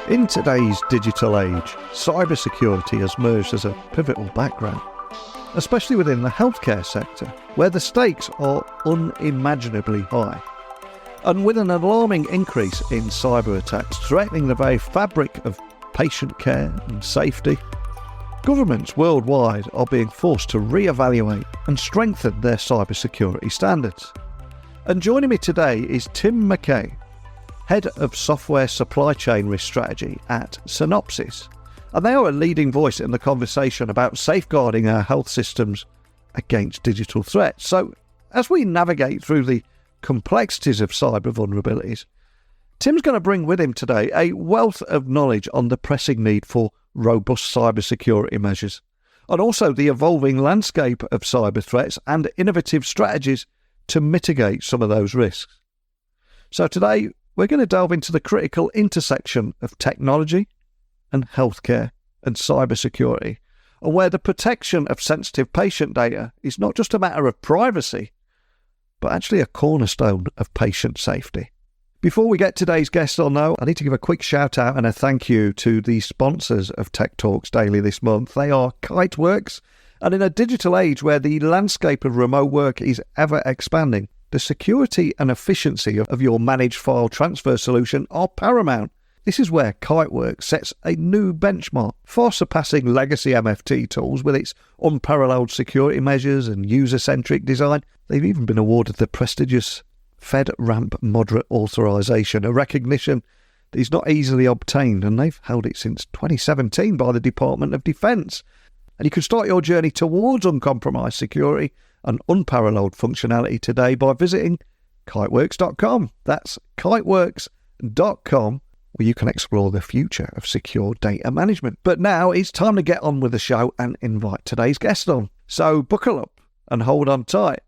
In today's digital age, cybersecurity has merged as a pivotal background, especially within the healthcare sector, where the stakes are unimaginably high. And with an alarming increase in cyber attacks threatening the very fabric of patient care and safety, governments worldwide are being forced to re-evaluate and strengthen their cybersecurity standards. And joining me today is Tim Mackey, Head of Software Supply Chain Risk Strategy at Synopsys. And they are a leading voice in the conversation about safeguarding our health systems against digital threats. So, as we navigate through the complexities of cyber vulnerabilities, Tim's going to bring with him today a wealth of knowledge on the pressing need for robust cybersecurity measures, and also the evolving landscape of cyber threats and innovative strategies to mitigate some of those risks. So today, we're going to delve into the critical intersection of technology and healthcare and cybersecurity, and where the protection of sensitive patient data is not just a matter of privacy, but actually a cornerstone of patient safety. Before we get today's guest on though, I need to give a quick shout out and a thank you to the sponsors of Tech Talks Daily this month. They are Kiteworks, and in a digital age where the landscape of remote work is ever expanding, the security and efficiency of your managed file transfer solution are paramount. This is where Kiteworks sets a new benchmark, far surpassing legacy MFT tools with its unparalleled security measures and user-centric design. They've even been awarded the prestigious FedRAMP Moderate Authorization, a recognition that is not easily obtained, and they've held it since 2017 by the Department of Defense. And you can start your journey towards uncompromised security and unparalleled functionality today by visiting kiteworks.com. That's kiteworks.com, where you can explore the future of secure data management. But now it's time to get on with the show and invite today's guest on. So buckle up and hold on tight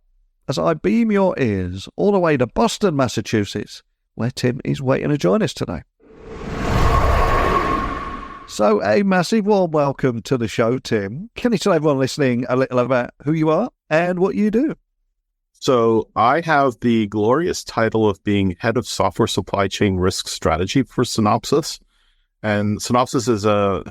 as I beam your ears all the way to Boston, Massachusetts, where Tim is waiting to join us today. So a massive warm welcome to the show, Tim. Can you tell everyone listening a little about who you are and what you do? So I have the glorious title of being Head of Software Supply Chain Risk Strategy for Synopsys. And Synopsys is a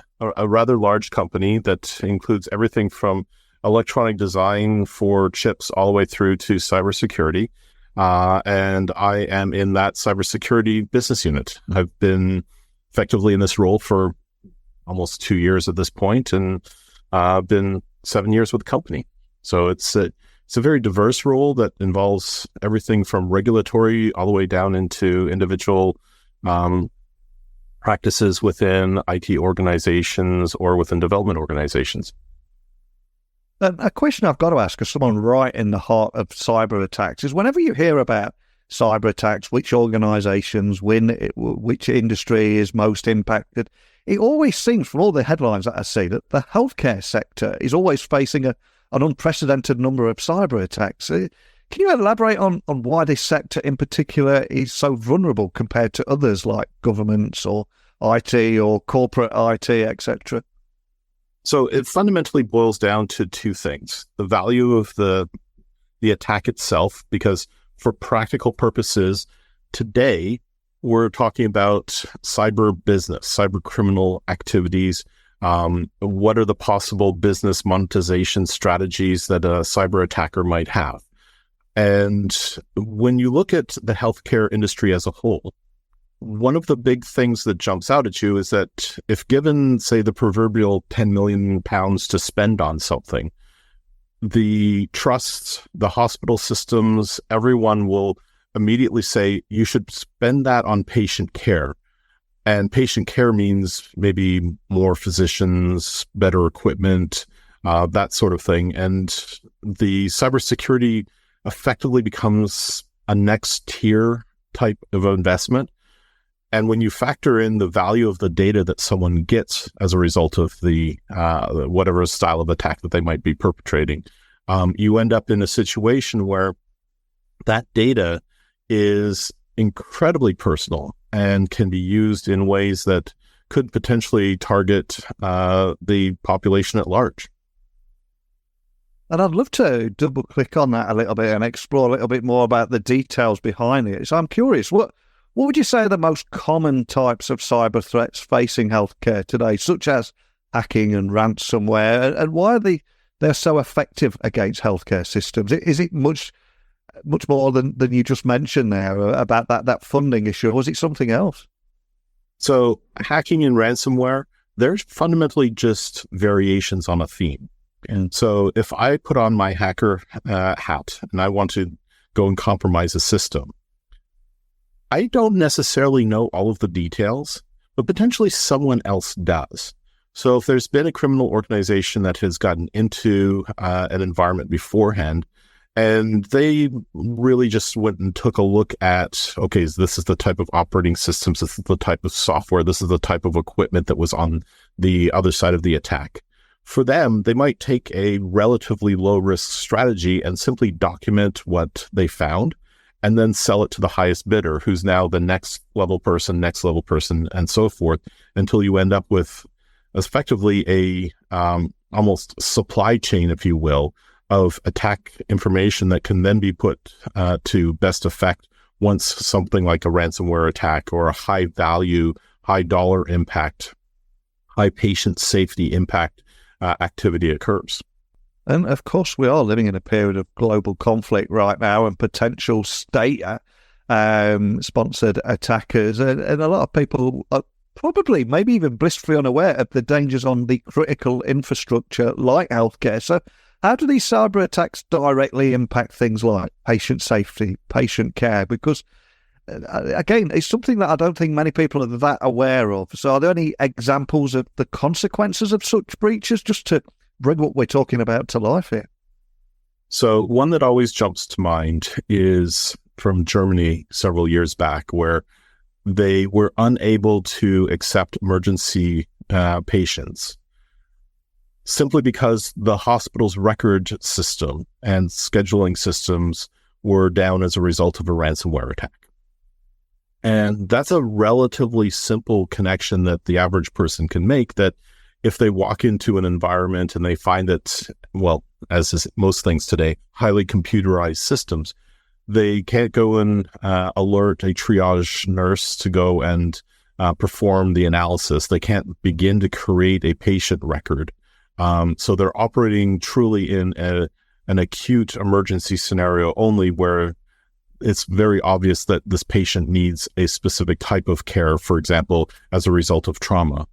rather large company that includes everything from electronic design for chips all the way through to cybersecurity. And I am in that cybersecurity business unit. I've been effectively in this role for almost 2 years at this point, and I've been 7 years with the company. So it's a very diverse role that involves everything from regulatory all the way down into individual practices within IT organizations or within development organizations. A question I've got to ask as someone right in the heart of cyber attacks is whenever you hear about cyber attacks, which organizations win, which industry is most impacted, it always seems from all the headlines that I see that the healthcare sector is always facing an unprecedented number of cyber attacks. Can you elaborate on why this sector in particular is so vulnerable compared to others like governments or IT or corporate IT, etc.? So it fundamentally boils down to two things: the value of the attack itself, because for practical purposes, today we're talking about cyber business, cyber criminal activities. What are the possible business monetization strategies that a cyber attacker might have? And when you look at the healthcare industry as a whole, one of the big things that jumps out at you is that if given, say, the proverbial £10 million to spend on something, the trusts, the hospital systems, everyone will immediately say, you should spend that on patient care. And patient care means maybe more physicians, better equipment, that sort of thing. And the cybersecurity effectively becomes a next tier type of investment. And when you factor in the value of the data that someone gets as a result of the whatever style of attack that they might be perpetrating, you end up in a situation where that data is incredibly personal and can be used in ways that could potentially target the population at large. And I'd love to double click on that a little bit and explore a little bit more about the details behind it. So I'm curious, what What would you say are the most common types of cyber threats facing healthcare today, such as hacking and ransomware, and why are they're so effective against healthcare systems? Is it much more than you just mentioned there about that funding issue, or was it something else? So hacking and ransomware, they're fundamentally just variations on a theme. And so if I put on my hacker hat and I want to go and compromise a system, I don't necessarily know all of the details, but potentially someone else does. So if there's been a criminal organization that has gotten into an environment beforehand, and they really just went and took a look at, okay, this is the type of operating systems, this is the type of software, this is the type of equipment that was on the other side of the attack. For them, they might take a relatively low-risk strategy and simply document what they found, and then sell it to the highest bidder, who's now the next level person, and so forth, until you end up with effectively a almost supply chain, if you will, of attack information that can then be put to best effect once something like a ransomware attack or a high value, high dollar impact, high patient safety impact activity occurs. And of course, we are living in a period of global conflict right now and potential state-sponsored attackers. And a lot of people are probably maybe even blissfully unaware of the dangers on the critical infrastructure like healthcare. So how do these cyber attacks directly impact things like patient safety, patient care? Because, again, it's something that I don't think many people are that aware of. So are there any examples of the consequences of such breaches, just to bring what we're talking about to life here? So one that always jumps to mind is from Germany several years back, where they were unable to accept emergency patients simply because the hospital's record system and scheduling systems were down as a result of a ransomware attack. And that's a relatively simple connection that the average person can make, that if they walk into an environment and they find that, well, as is most things today, highly computerized systems, they can't go and alert a triage nurse to go and perform the analysis. They can't begin to create a patient record. So they're operating truly in an acute emergency scenario only, where it's very obvious that this patient needs a specific type of care, for example, as a result of trauma.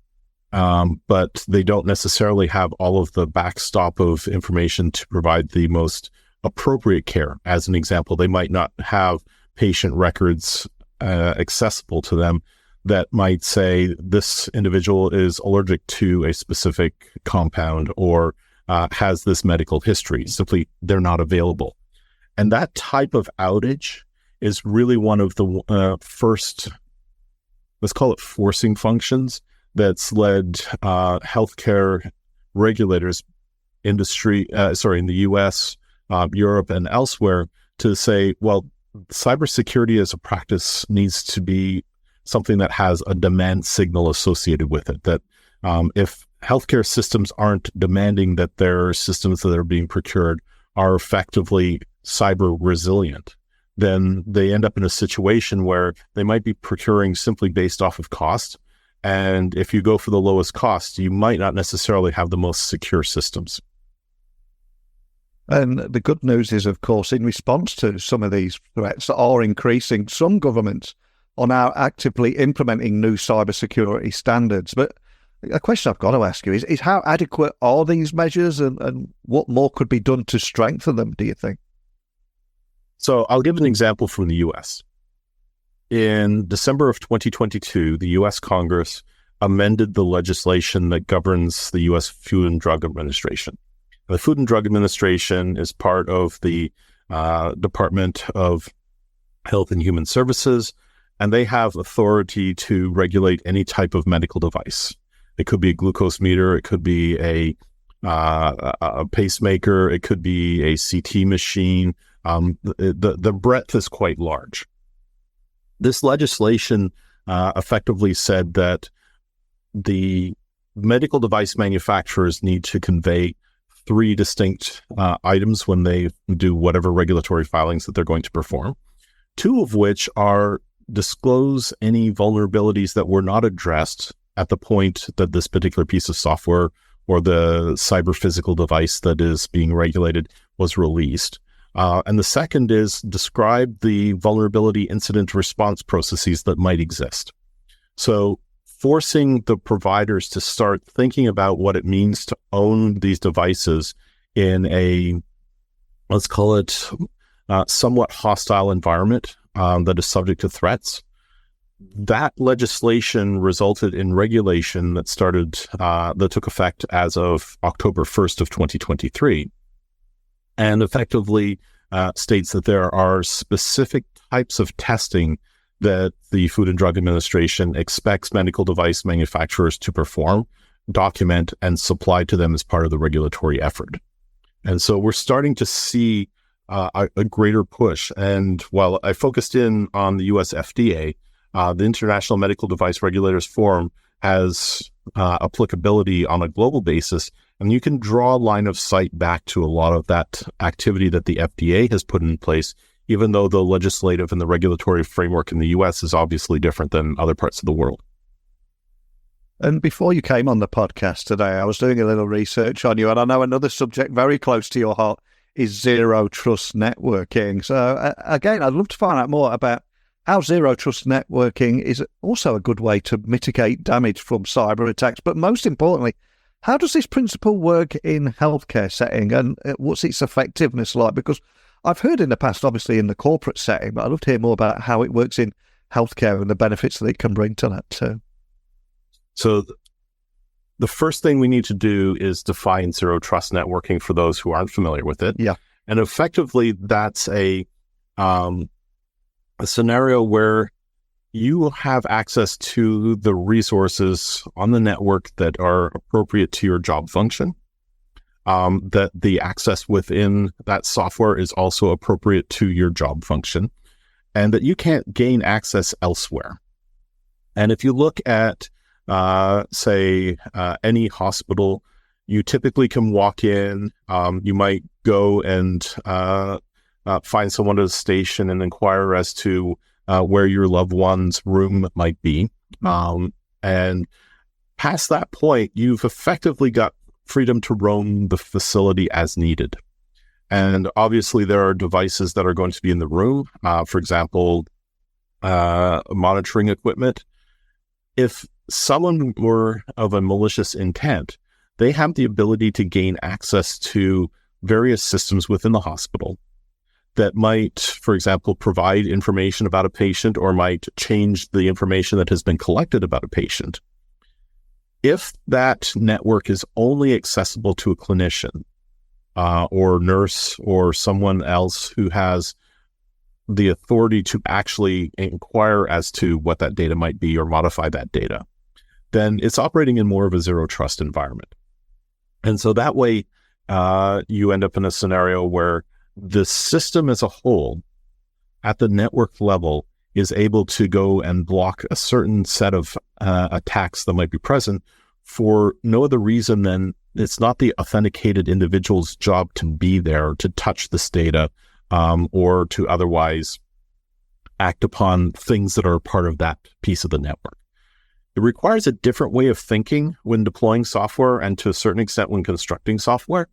But they don't necessarily have all of the backstop of information to provide the most appropriate care. As an example, they might not have patient records accessible to them that might say this individual is allergic to a specific compound or has this medical history. Simply, they're not available. And that type of outage is really one of the first, let's call it forcing functions, that's led healthcare regulators, in the US, Europe, and elsewhere, to say, well, cybersecurity as a practice needs to be something that has a demand signal associated with it. That if healthcare systems aren't demanding that their systems that are being procured are effectively cyber resilient, then they end up in a situation where they might be procuring simply based off of cost. And if you go for the lowest cost, you might not necessarily have the most secure systems. And the good news is, of course, in response to some of these threats that are increasing, some governments are now actively implementing new cybersecurity standards. But a question I've got to ask you is how adequate are these measures, and what more could be done to strengthen them, do you think? So I'll give an example from the US. In December of 2022, the US Congress amended the legislation that governs the US Food and Drug Administration. The Food and Drug Administration is part of the Department of Health and Human Services, and they have authority to regulate any type of medical device. It could be a glucose meter, it could be a pacemaker, it could be a CT machine. The breadth is quite large. This legislation effectively said that the medical device manufacturers need to convey 3 distinct items when they do whatever regulatory filings that they're going to perform, 2 of which are disclose any vulnerabilities that were not addressed at the point that this particular piece of software or the cyber physical device that is being regulated was released. And the second is describe the vulnerability incident response processes that might exist. So forcing the providers to start thinking about what it means to own these devices in a, let's call it, somewhat hostile environment that is subject to threats. That legislation resulted in regulation that that took effect as of October 1st of 2023, and effectively states that there are specific types of testing that the Food and Drug Administration expects medical device manufacturers to perform, document, and supply to them as part of the regulatory effort. And so we're starting to see a greater push. And while I focused in on the US FDA, the International Medical Device Regulators Forum has applicability on a global basis, and you can draw a line of sight back to a lot of that activity that the FDA has put in place, even though the legislative and the regulatory framework in the US is obviously different than other parts of the world. And before you came on the podcast today, I was doing a little research on you, and I know another subject very close to your heart is zero trust networking. So again, I'd love to find out more about how zero trust networking is also a good way to mitigate damage from cyber attacks. But most importantly, how does this principle work in healthcare setting, and what's its effectiveness like? Because I've heard in the past, obviously in the corporate setting, but I'd love to hear more about how it works in healthcare and the benefits that it can bring to that too. So the first thing we need to do is define zero trust networking for those who aren't familiar with it. Yeah. And effectively, that's a scenario where you have access to the resources on the network that are appropriate to your job function, that the access within that software is also appropriate to your job function, and that you can't gain access elsewhere. And if you look at, say, any hospital, you typically can walk in, you might go and find someone at a station and inquire as to where your loved one's room might be. And past that point, you've effectively got freedom to roam the facility as needed. And obviously, there are devices that are going to be in the room, for example, monitoring equipment. If someone were of a malicious intent, they have the ability to gain access to various systems within the hospital that might, for example, provide information about a patient or might change the information that has been collected about a patient. If that network is only accessible to a clinician or nurse or someone else who has the authority to actually inquire as to what that data might be or modify that data, then it's operating in more of a zero trust environment. And so that way, you end up in a scenario where the system as a whole at the network level is able to go and block a certain set of attacks that might be present for no other reason than it's not the authenticated individual's job to be there to touch this data or to otherwise act upon things that are part of that piece of the network. It requires a different way of thinking when deploying software and to a certain extent when constructing software.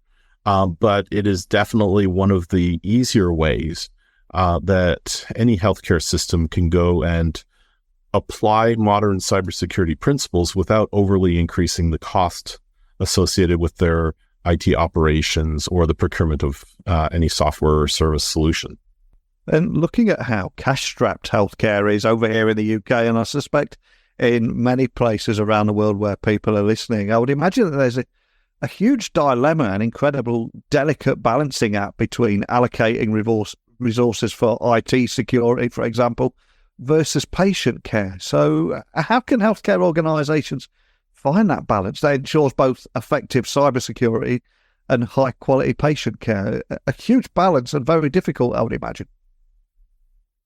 But it is definitely one of the easier ways that any healthcare system can go and apply modern cybersecurity principles without overly increasing the cost associated with their IT operations or the procurement of any software or service solution. And looking at how cash-strapped healthcare is over here in the UK, and I suspect in many places around the world where people are listening, I would imagine that there's a huge dilemma, an incredible delicate balancing act between allocating resources for IT security, for example, versus patient care. So how can healthcare organisations find that balance that ensures both effective cybersecurity and high-quality patient care? A huge balance and very difficult, I would imagine.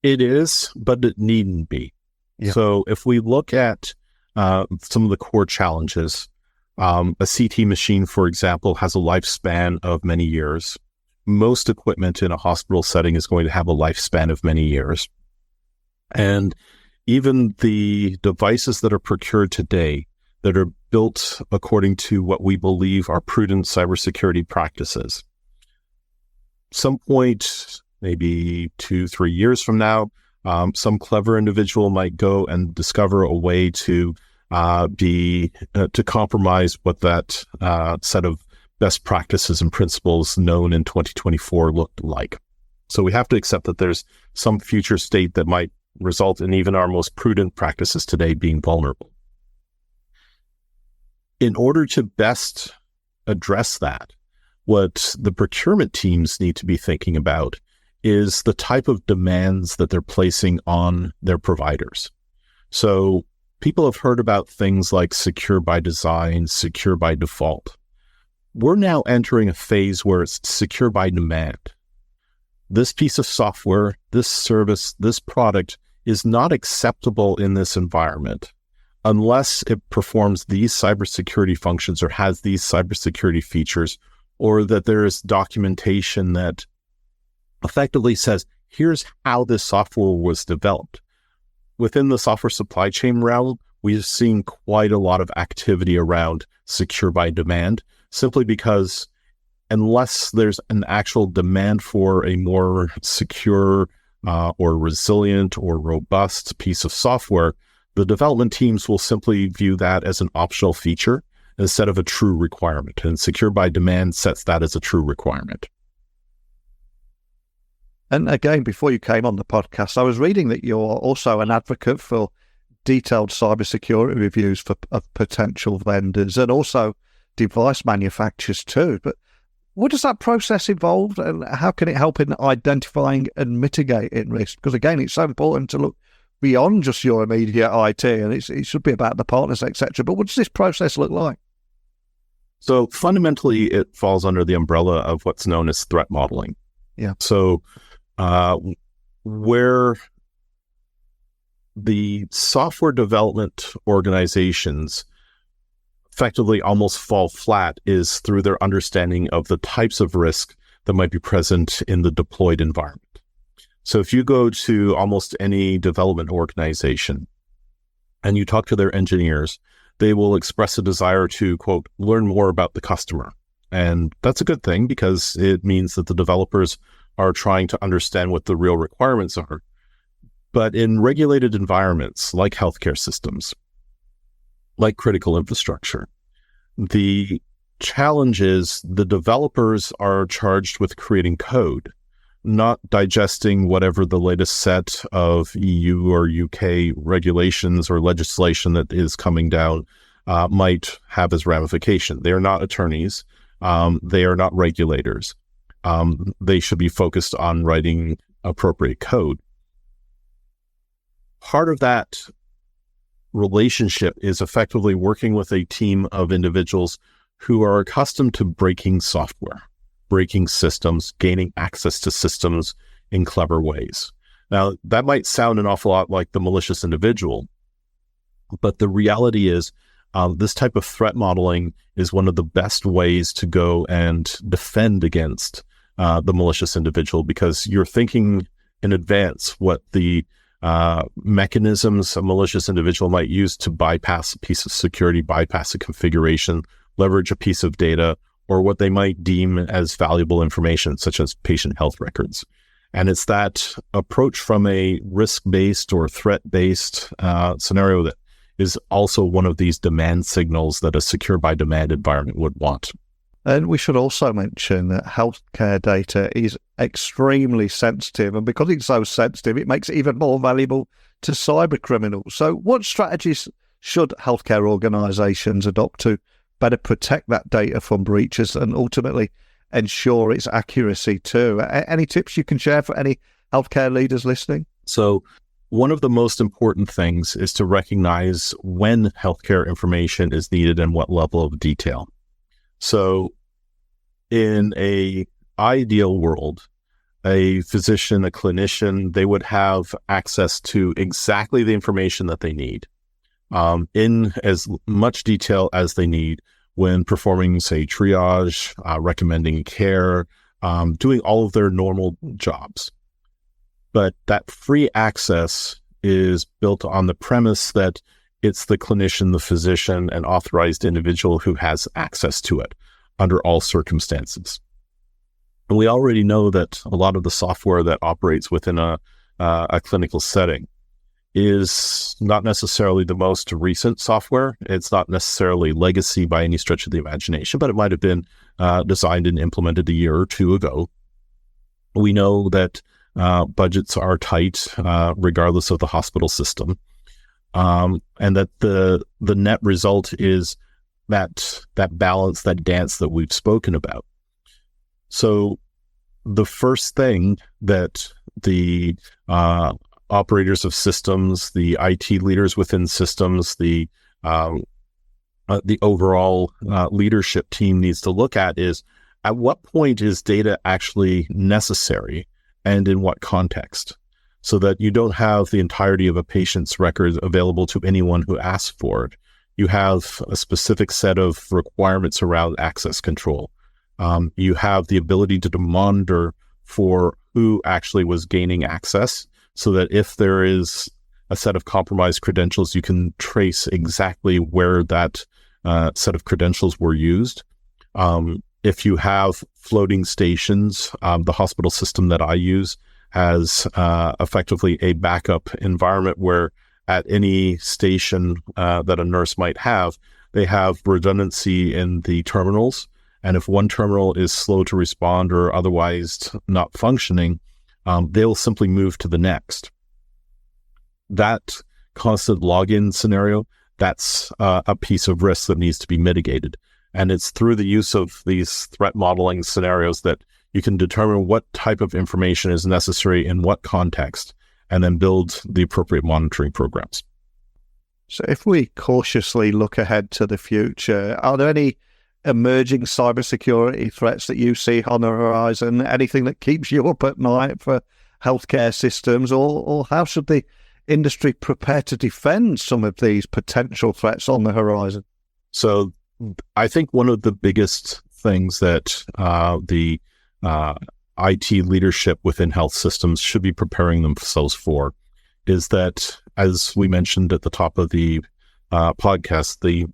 It is, but it needn't be. Yeah. So if we look at some of the core challenges, a CT machine, for example, has a lifespan of many years. Most equipment in a hospital setting is going to have a lifespan of many years. And even the devices that are procured today that are built according to what we believe are prudent cybersecurity practices. Some point, maybe 2-3 years from now, some clever individual might go and discover a way to compromise what that set of best practices and principles known in 2024 looked like. So we have to accept that there's some future state that might result in even our most prudent practices today being vulnerable. In order to best address that, what the procurement teams need to be thinking about is the type of demands that they're placing on their providers. So people have heard about things like secure by design, secure by default. We're now entering a phase where it's secure by demand. This piece of software, this service, this product is not acceptable in this environment unless it performs these cybersecurity functions or has these cybersecurity features, or that there is documentation that effectively says, here's how this software was developed. Within the software supply chain realm, we've seen quite a lot of activity around secure by demand, simply because unless there's an actual demand for a more secure or resilient or robust piece of software, the development teams will simply view that as an optional feature instead of a true requirement. And secure by demand sets that as a true requirement. And again, before you came on the podcast, I was reading that you're also an advocate for detailed cybersecurity reviews of potential vendors and also device manufacturers too. But what does that process involve, and how can it help in identifying and mitigating risk? Because again, it's so important to look beyond just your immediate IT, and it should be about the partners, etc. But what does this process look like? So fundamentally, it falls under the umbrella of what's known as threat modeling. Yeah. So where the software development organizations effectively almost fall flat is through their understanding of the types of risk that might be present in the deployed environment. So if you go to almost any development organization and you talk to their engineers, they will express a desire to, quote, learn more about the customer. And that's a good thing because it means that the developers are trying to understand what the real requirements are. But in regulated environments like healthcare systems, like critical infrastructure, the challenge is the developers are charged with creating code, not digesting whatever the latest set of EU or UK regulations or legislation that is coming down might have as ramification. They are not attorneys. They are not regulators. They should be focused on writing appropriate code. Part of that relationship is effectively working with a team of individuals who are accustomed to breaking software, breaking systems, gaining access to systems in clever ways. Now, that might sound an awful lot like the malicious individual, but the reality is this type of threat modeling is one of the best ways to go and defend against the malicious individual, because you're thinking in advance what the mechanisms a malicious individual might use to bypass a piece of security, bypass a configuration, leverage a piece of data, or what they might deem as valuable information, such as patient health records. And it's that approach from a risk-based or threat-based scenario that is also one of these demand signals that a secure by demand environment would want. And we should also mention that healthcare data is extremely sensitive, and because it's so sensitive, it makes it even more valuable to cybercriminals. So what strategies should healthcare organizations adopt to better protect that data from breaches and ultimately ensure its accuracy too? Any tips you can share for any healthcare leaders listening? So one of the most important things is to recognize when healthcare information is needed and what level of detail. So in a ideal world, a physician, a clinician, they would have access to exactly the information that they need in as much detail as they need when performing, say, triage, recommending care, doing all of their normal jobs. But that free access is built on the premise that it's the clinician, the physician, and authorized individual who has access to it under all circumstances. And we already know that a lot of the software that operates within a clinical setting is not necessarily the most recent software. It's not necessarily legacy by any stretch of the imagination, but it might have been designed and implemented a year or two ago. We know that budgets are tight, regardless of the hospital system, and that the net result is that balance, that dance that we've spoken about. So the first thing that the operators of systems, the IT leaders within systems, the overall leadership team needs to look at is, at what point is data actually necessary and in what context, so that you don't have the entirety of a patient's records available to anyone who asks for it. You have a specific set of requirements around access control. You have the ability to monitor for who actually was gaining access, so that if there is a set of compromised credentials, you can trace exactly where that set of credentials were used. If you have floating stations, the hospital system that I use has effectively a backup environment where at any station that a nurse might have, they have redundancy in the terminals. And if one terminal is slow to respond or otherwise not functioning, they'll simply move to the next. That constant login scenario, that's a piece of risk that needs to be mitigated. And it's through the use of these threat modeling scenarios that you can determine what type of information is necessary in what context, and then build the appropriate monitoring programs. So if we cautiously look ahead to the future, are there any emerging cybersecurity threats that you see on the horizon? Anything that keeps you up at night for healthcare systems, or how should the industry prepare to defend some of these potential threats on the horizon? So I think one of the biggest things that the IT leadership within health systems should be preparing themselves for is that, as we mentioned at the top of the podcast, the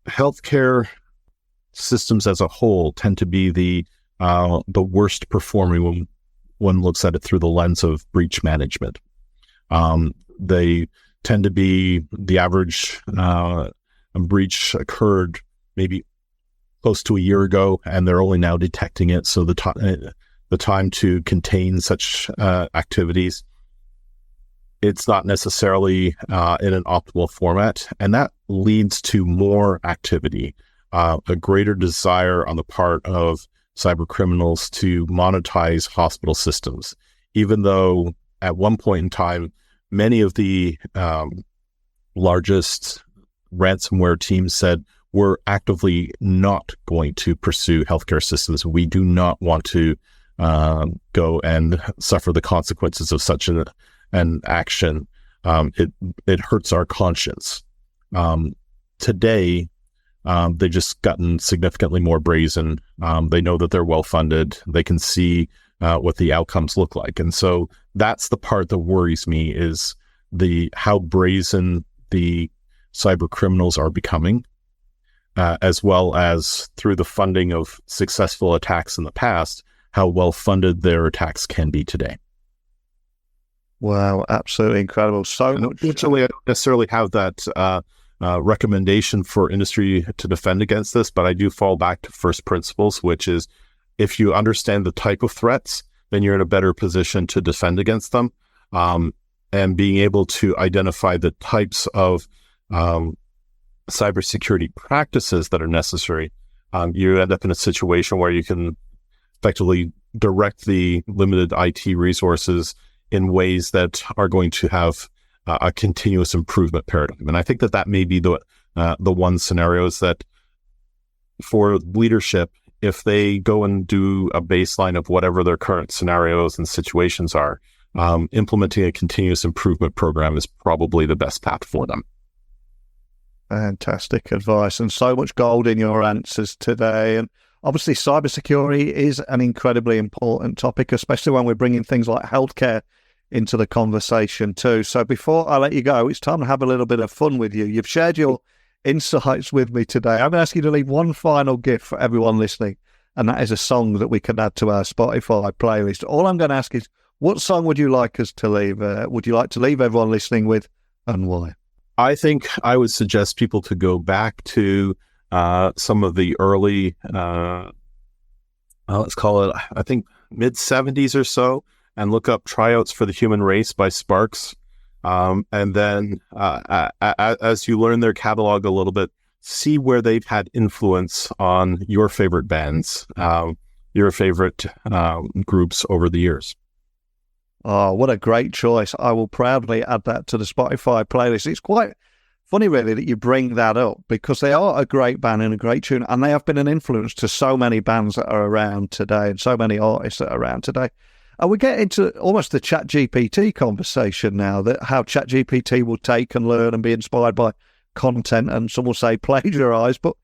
healthcare systems as a whole tend to be the worst performing when one looks at it through the lens of breach management. They tend to be, the average breach occurred maybe close to a year ago, and they're only now detecting it. So the time to contain such activities, it's not necessarily in an optimal format, and that leads to more activity, a greater desire on the part of cybercriminals to monetize hospital systems, even though at one point in time, many of the largest ransomware teams said, we're actively not going to pursue healthcare systems. We do not want to go and suffer the consequences of such an action. It hurts our conscience. Today, they've just gotten significantly more brazen. They know that they're well-funded. They can see what the outcomes look like. And so that's the part that worries me, is how brazen the cyber criminals are becoming, as well as through the funding of successful attacks in the past, how well-funded their attacks can be today. Wow, absolutely incredible. So much. Unfortunately, I don't necessarily have that recommendation for industry to defend against this, but I do fall back to first principles, which is, if you understand the type of threats, then you're in a better position to defend against them. And being able to identify the types of cybersecurity practices that are necessary, you end up in a situation where you can effectively direct the limited IT resources in ways that are going to have a continuous improvement paradigm. And I think that may be the one scenario, is that for leadership, if they go and do a baseline of whatever their current scenarios and situations are, implementing a continuous improvement program is probably the best path for them. Fantastic advice, and so much gold in your answers today. And obviously, cybersecurity is an incredibly important topic, especially when we're bringing things like healthcare into the conversation too. So before I let you go, it's time to have a little bit of fun with you. You've shared your insights with me today. I'm going to ask you to leave one final gift for everyone listening, and that is a song that we can add to our Spotify playlist. All I'm going to ask is, what song would you like us to leave? Would you like to leave everyone listening with, and why? I think I would suggest people to go back to some of the early, let's call it, I think, mid-70s or so, and look up Tryouts for the Human Race by Sparks. And then as you learn their catalog a little bit, see where they've had influence on your favorite bands, your favorite groups over the years. Oh, what a great choice. I will proudly add that to the Spotify playlist. It's quite funny, really, that you bring that up, because they are a great band and a great tune, and they have been an influence to so many bands that are around today and so many artists that are around today. And we get into almost the ChatGPT conversation now, that how ChatGPT will take and learn and be inspired by content, and some will say plagiarize, but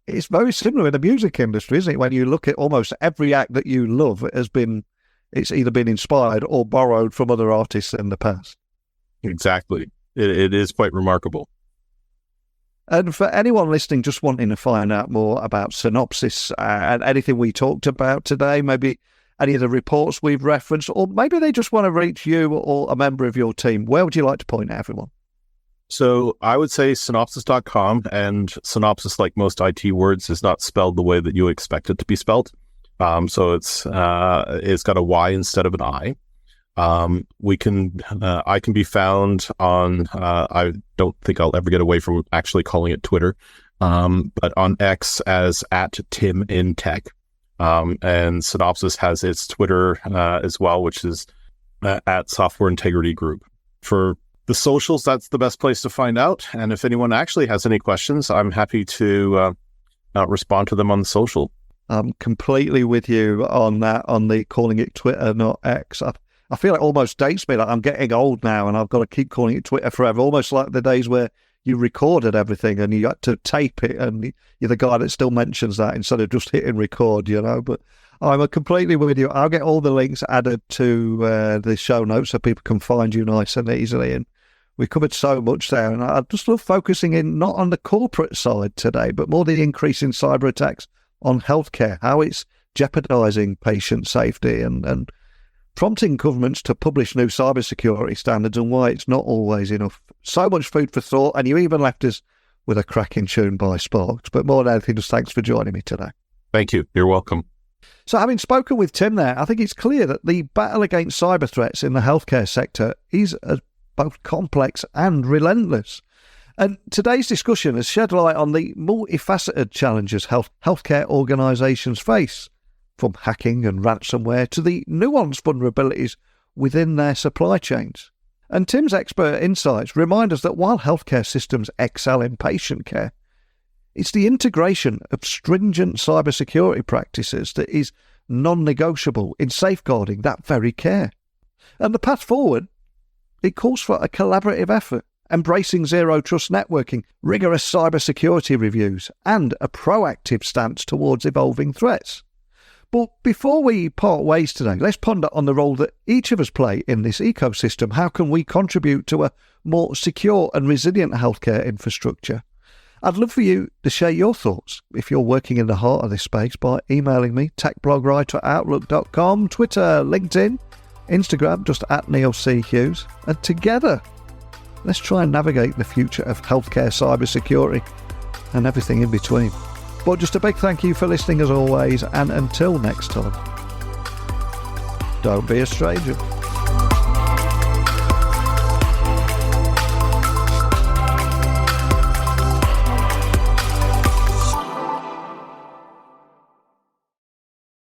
it's very similar in the music industry, isn't it? When you look at almost every act that you love, it's either been inspired or borrowed from other artists in the past. Exactly. It is quite remarkable. And for anyone listening just wanting to find out more about Synopsys and anything we talked about today, maybe any of the reports we've referenced, or maybe they just want to reach you or a member of your team, where would you like to point everyone? So I would say synopsys.com, and Synopsys, like most IT words, is not spelled the way that you expect it to be spelled. So it's got a Y instead of an I. I can be found on, I don't think I'll ever get away from actually calling it Twitter, but on X as @TimInTech. And Synopsys has its Twitter as well, which is at Software Integrity Group. For the socials, that's the best place to find out. And if anyone actually has any questions, I'm happy to respond to them on the social. I'm completely with you on that, on the calling it Twitter, not X. I feel it almost dates me, like I'm getting old now and I've got to keep calling it Twitter forever, almost like the days where you recorded everything and you had to tape it, and you're the guy that still mentions that instead of just hitting record, But I'm completely with you. I'll get all the links added to the show notes so people can find you nice and easily. And we covered so much there, and I just love focusing in not on the corporate side today, but more the increase in cyber attacks on healthcare, how it's jeopardizing patient safety and prompting governments to publish new cybersecurity standards, and why it's not always enough. So much food for thought, and you even left us with a cracking tune by Sparks. But more than anything, just thanks for joining me today. Thank you. You're welcome. So having spoken with Tim there, I think it's clear that the battle against cyber threats in the healthcare sector is both complex and relentless. And today's discussion has shed light on the multifaceted challenges healthcare organisations face, from hacking and ransomware to the nuanced vulnerabilities within their supply chains. And Tim's expert insights remind us that while healthcare systems excel in patient care, it's the integration of stringent cybersecurity practices that is non-negotiable in safeguarding that very care. And the path forward, it calls for a collaborative effort, embracing zero-trust networking, rigorous cybersecurity reviews, and a proactive stance towards evolving threats. But before we part ways today, let's ponder on the role that each of us play in this ecosystem. How can we contribute to a more secure and resilient healthcare infrastructure? I'd love for you to share your thoughts if you're working in the heart of this space by emailing me, techblogwriter@outlook.com, Twitter, LinkedIn, Instagram, just @NeilCHughes. And together, let's try and navigate the future of healthcare cybersecurity and everything in between. But just a big thank you for listening as always, and until next time, don't be a stranger.